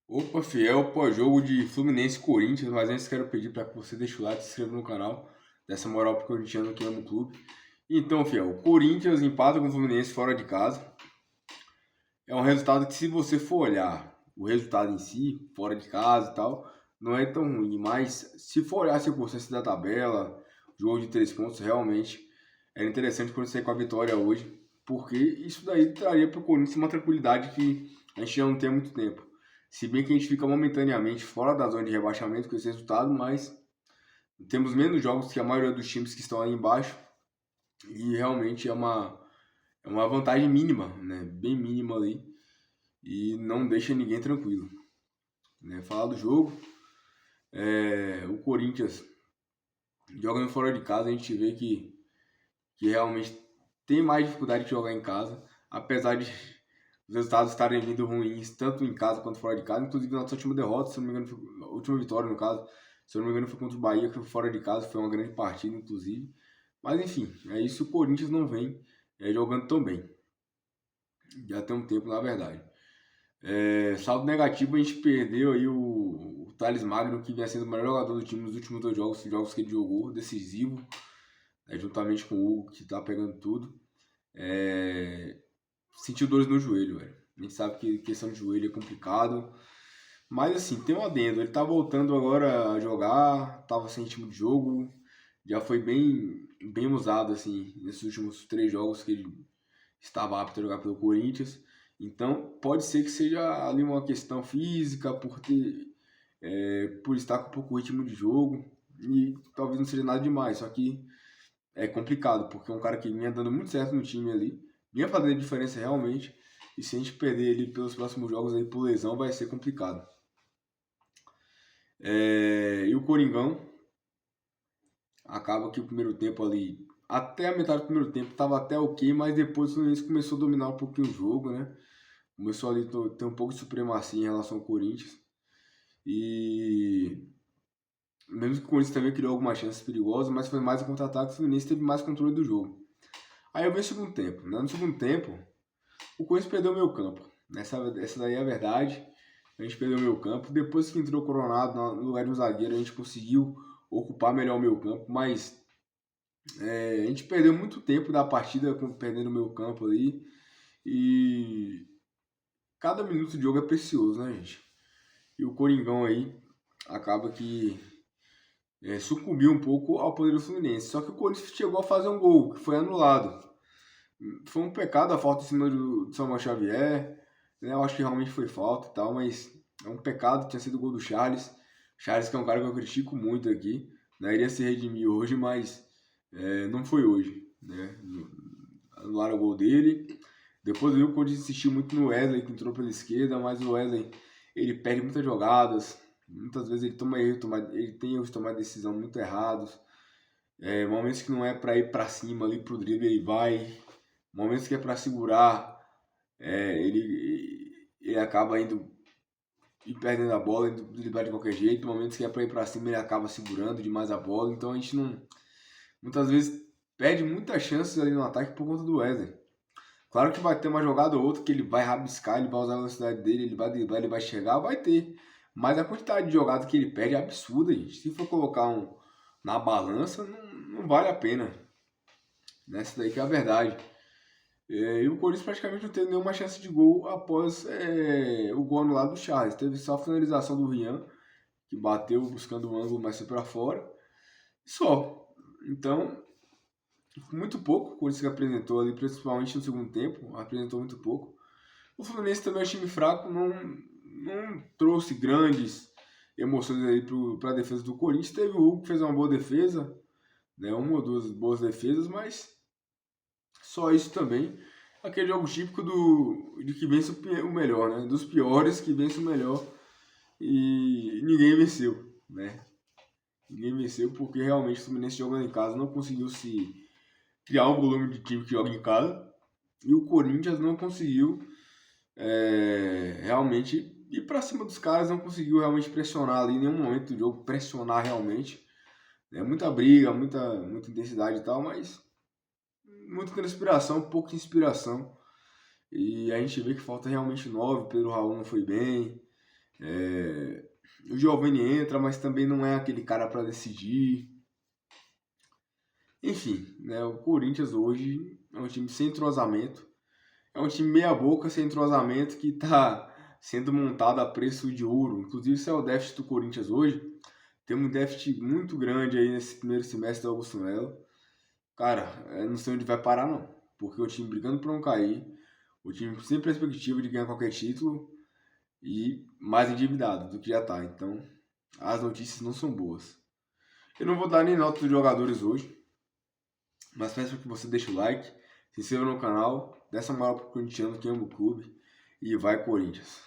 Opa, fiel pós-jogo de Fluminense e Corinthians, mas antes quero pedir para que você deixe o like, se inscreva no canal, dessa moral pro corintiano que ama o clube. Então, fiel, o Corinthians empata com o Fluminense fora de casa. É um resultado que, se você for olhar o resultado em si, fora de casa e tal, não é tão ruim, mas se for olhar a circunstância da tabela, jogo de 3 pontos, realmente era interessante quando sair com a vitória hoje, porque isso daí traria para o Corinthians uma tranquilidade que a gente já não tem há muito tempo. Se bem que a gente fica momentaneamente fora da zona de rebaixamento com esse resultado, mas temos menos jogos que a maioria dos times que estão aí embaixo e realmente é uma vantagem mínima, né? Bem mínima ali e não deixa ninguém tranquilo, né? Falar do jogo, o Corinthians jogando fora de casa, a gente vê que realmente tem mais dificuldade de jogar em casa, apesar de os resultados estarem vindo ruins, tanto em casa quanto fora de casa. Inclusive, nossa última derrota, se não me engano, a última vitória, no caso, se eu não me engano, foi contra o Bahia, que foi fora de casa, foi uma grande partida, inclusive. Mas, enfim, é isso. O Corinthians não vem jogando tão bem. Já tem um tempo, na verdade. Saldo negativo, a gente perdeu aí o Thales Magno, que vinha sendo o melhor jogador do time nos últimos 2 jogos, os jogos que ele jogou, decisivo, juntamente com o Hugo, que tá pegando tudo. Sentiu dores no joelho, velho. A gente sabe que questão de joelho é complicado. Mas assim, tem um adendo. Ele tá voltando agora a jogar, tava sem ritmo de jogo, já foi bem usado assim nesses últimos 3 jogos que ele estava apto a jogar pelo Corinthians. Então pode ser que seja ali uma questão física, por estar com pouco ritmo de jogo, e talvez não seja nada demais. Só que é complicado, porque é um cara que vinha dando muito certo no time ali, vinha fazendo diferença realmente, e se a gente perder ele pelos próximos jogos aí por lesão, vai ser complicado. E o Coringão acaba que o primeiro tempo ali, até a metade do primeiro tempo, estava até ok, mas depois o Fluminense começou a dominar um pouquinho o jogo, né? Começou ali a ter um pouco de supremacia em relação ao Corinthians. E mesmo que o Corinthians também criou algumas chances perigosas, mas foi mais a contra-ataque, o Fluminense teve mais controle do jogo. Aí eu vi o segundo tempo, né? No segundo tempo, o Corinthians perdeu o meio campo. Essa daí é a verdade. A gente perdeu o meio campo. Depois que entrou o Coronado no lugar de um zagueiro, a gente conseguiu ocupar melhor o meio campo. Mas a gente perdeu muito tempo da partida perdendo o meio campo ali. E cada minuto de jogo é precioso, né, gente? E o Coringão aí acaba que sucumbiu um pouco ao poder do Fluminense. Só que o Corinthians chegou a fazer um gol, que foi anulado. Foi um pecado a falta em cima do Samuel Xavier, né? Eu acho que realmente foi falta e tal, mas é um pecado, tinha sido o gol do Charles. Charles, que é um cara que eu critico muito aqui, né? Iria se redimir hoje, mas não foi hoje, né? Anularam o gol dele. Depois eu vi o Corinthians insistiu muito no Wesley, que entrou pela esquerda, mas o Wesley, ele perde muitas jogadas, muitas vezes ele toma erro, ele tem erros de tomar decisão muito errados. Momentos que não é para ir para cima ali pro drible, ele vai. Momentos que é para segurar, ele acaba indo e perdendo a bola, indo driblar de qualquer jeito. Momentos que é para ir para cima, ele acaba segurando demais a bola. Então a gente não, muitas vezes perde muitas chances ali no ataque por conta do Wesley. Claro que vai ter uma jogada ou outra que ele vai rabiscar, ele vai usar a velocidade dele, ele vai driblar, ele vai chegar, vai ter. Mas a quantidade de jogadas que ele perde é absurda, gente. Se for colocar na balança, não vale a pena. Nessa daí que é a verdade. E o Corinthians praticamente não teve nenhuma chance de gol após o gol anulado do Charles. Teve só a finalização do Rian, que bateu buscando o ângulo mais para fora. Só. Então, muito pouco o Corinthians apresentou ali, principalmente no segundo tempo. Apresentou muito pouco. O Fluminense também é um time fraco, não trouxe grandes emoções aí para a defesa do Corinthians. Teve o Hugo que fez uma boa defesa, né, uma ou duas boas defesas, mas só isso também. Aquele jogo típico de que vence o melhor, né? Dos piores que vence o melhor. E ninguém venceu, né? Ninguém venceu porque realmente o Fluminense jogando em casa não conseguiu se criar um volume de time que joga em casa. E o Corinthians não conseguiu realmente ir para cima dos caras, não conseguiu realmente pressionar ali em nenhum momento do jogo, pressionar realmente. Muita briga, muita intensidade e tal, mas muita transpiração, pouca inspiração. E a gente vê que falta realmente 9. Pedro Raul não foi bem. O Giovani entra, mas também não é aquele cara para decidir. Enfim, né, o Corinthians hoje é um time sem entrosamento. É um time meia boca sem entrosamento que está sendo montado a preço de ouro. Inclusive, isso é o déficit do Corinthians hoje. Tem um déficit muito grande aí nesse primeiro semestre do Augusto Melo. Cara, eu não sei onde vai parar não. Porque o time brigando por não cair, o time sem perspectiva de ganhar qualquer título e mais endividado do que já tá. Então, as notícias não são boas. Eu não vou dar nem nota dos jogadores hoje, mas peço que você deixe o like, se inscreva no canal, dê essa moral pro corintiano que ama o clube e vai Corinthians.